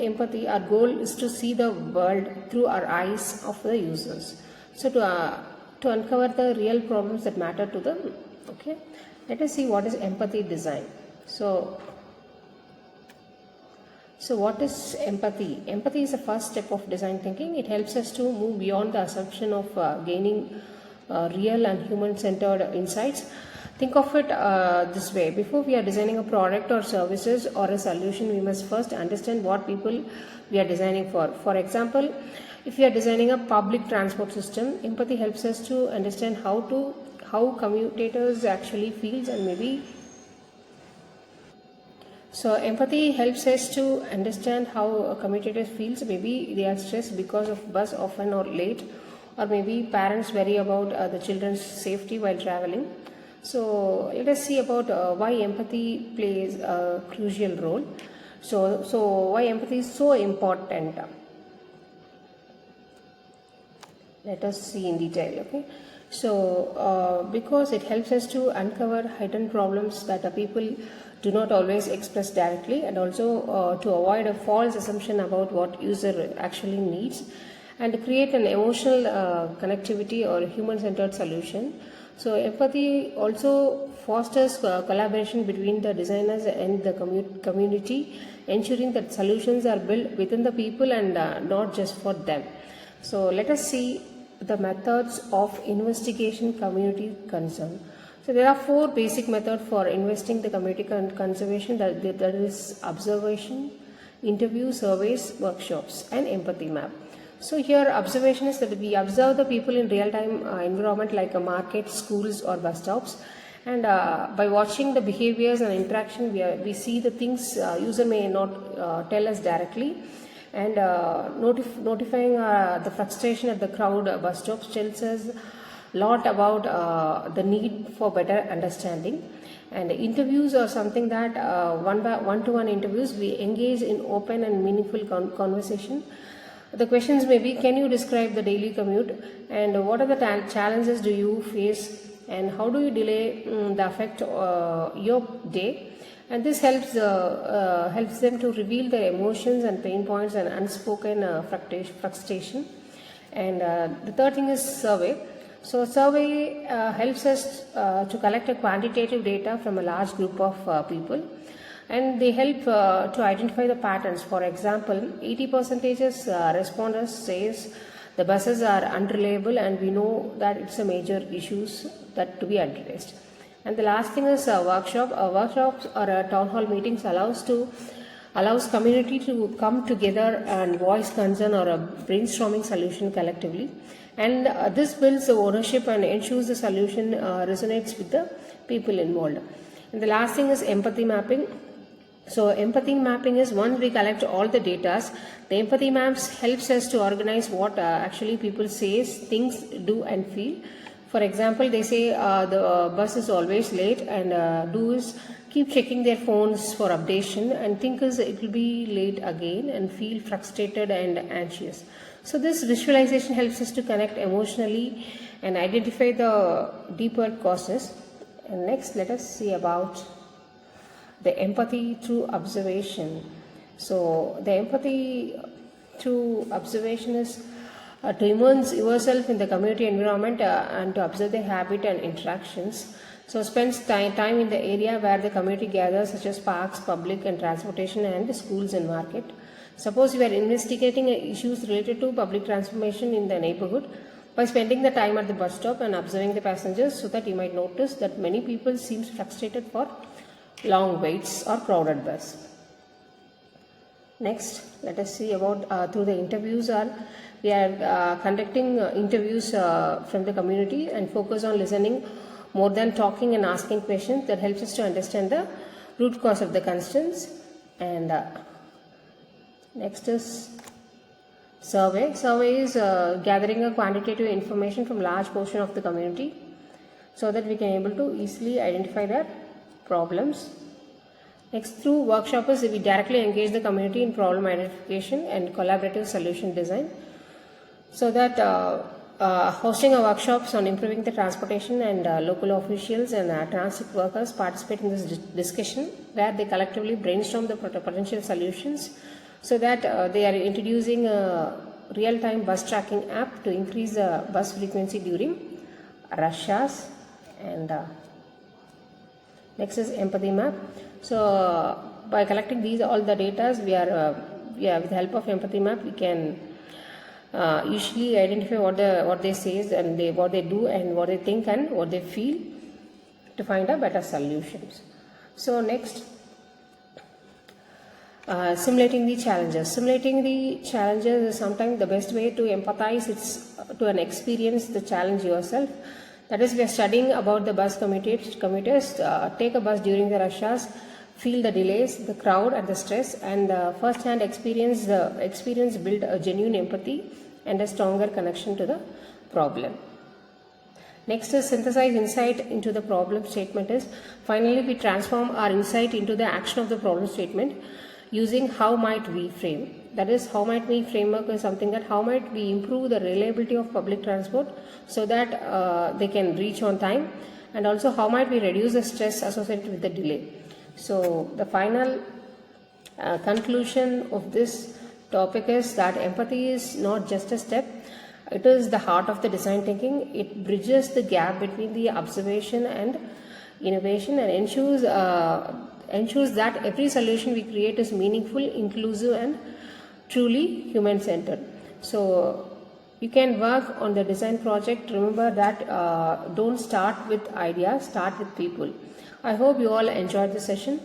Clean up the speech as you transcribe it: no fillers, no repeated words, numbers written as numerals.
empathy, our goal is to see the world through our eyes of the users. So to uncover the real problems that matter to them. Okay, let us see what is empathy design. So what is empathy? Empathy is the first step of design thinking. It helps us to move beyond the assumption of gaining real and human-centered insights. Think of it this way. Before we are designing a product or services or a solution, we must first understand what people we are designing for. For example, if we are designing a public transport system, empathy helps us to understand how commuters actually feels, and maybe so empathy helps us to understand how a commutator feels. Maybe they are stressed because of bus often or late, or maybe parents worry about the children's safety while traveling. So let us see about why empathy plays a crucial role. So why empathy is so important. Let us see in detail. Okay. So because it helps us to uncover hidden problems that the people do not always express directly, and also to avoid a false assumption about what user actually needs, and to create an emotional connectivity or human-centered solution. So empathy also fosters collaboration between the designers and the community, ensuring that solutions are built within the people and not just for them. So let us see the methods of investigation community concern. So there are 4 basic methods for investing the community conservation. That is observation, interview, surveys, workshops, and empathy map. So here observation is that we observe the people in real-time environment like a market, schools, or bus stops, and by watching the behaviors and interaction, we see the things user may not tell us directly, and notifying the frustration at the crowd bus stops tells us a lot about the need for better understanding. And interviews are something that one-to-one interviews, we engage in open and meaningful conversation. The questions may be, can you describe the daily commute, and what are the challenges do you face, and how do you delay the affect your day? And this helps them to reveal their emotions and pain points and unspoken frustration. And the third thing is survey. So survey helps us to collect a quantitative data from a large group of people, and they help to identify the patterns. For example, 80% responders says the buses are unreliable, and we know that it's a major issues that to be addressed. And the last thing is workshop. Workshops or town hall meetings allows community to come together and voice concern or a brainstorming solution collectively, and this builds the ownership and ensures the solution resonates with the people involved. And the last thing is empathy mapping. So empathy mapping is once we collect all the data, the empathy maps helps us to organize what actually people say, things, do and feel. For example, they say the bus is always late, and do is keep checking their phones for updation, and think is it will be late again, and feel frustrated and anxious. So this visualization helps us to connect emotionally and identify the deeper causes. And next, let us see about the empathy through observation. So the empathy through observation is to immerse yourself in the community environment and to observe their habit and interactions. So spend time in the area where the community gathers, such as parks, public and transportation, and schools and market. Suppose you are investigating issues related to public transportation in the neighborhood, by spending the time at the bus stop and observing the passengers, so that you might notice that many people seem frustrated for long waits or crowded bus. Next, let us see about through the interviews. We are conducting interviews from the community and focus on listening more than talking and asking questions. That helps us to understand the root cause of the concerns. And next is survey. Survey is gathering a quantitative information from large portion of the community, so that we can able to easily identify their problems. Next, through workshops, we directly engage the community in problem identification and collaborative solution design, so that hosting a workshops on improving the transportation, and local officials and transit workers participate in this discussion, where they collectively brainstorm the potential solutions so that they are introducing a real-time bus tracking app to increase the bus frequency during rush hours. And next is empathy map. So by collecting these all the data, with the help of empathy map, we can usually identify what they say and what they do and what they think and what they feel to find a better solutions. So next, simulating the challenges. Simulating the challenges is sometimes the best way to empathize. It's to an experience the challenge yourself. That is, we are studying about the bus commuters. Take a bus during the rush hours, feel the delays, the crowd and the stress, and first-hand experience build a genuine empathy and a stronger connection to the problem. Next is synthesize insight into the problem statement. Finally, we transform our insight into the action of the problem statement using how might we frame. That is, how might we framework is something that how might we improve the reliability of public transport so that they can reach on time, and also how might we reduce the stress associated with the delay. So the final conclusion of this topic is that empathy is not just a step, it is the heart of the design thinking. It bridges the gap between the observation and innovation and ensures that every solution we create is meaningful, inclusive and truly human-centered. So you can work on the design project. Remember that don't start with ideas, start with people. I hope you all enjoyed the session.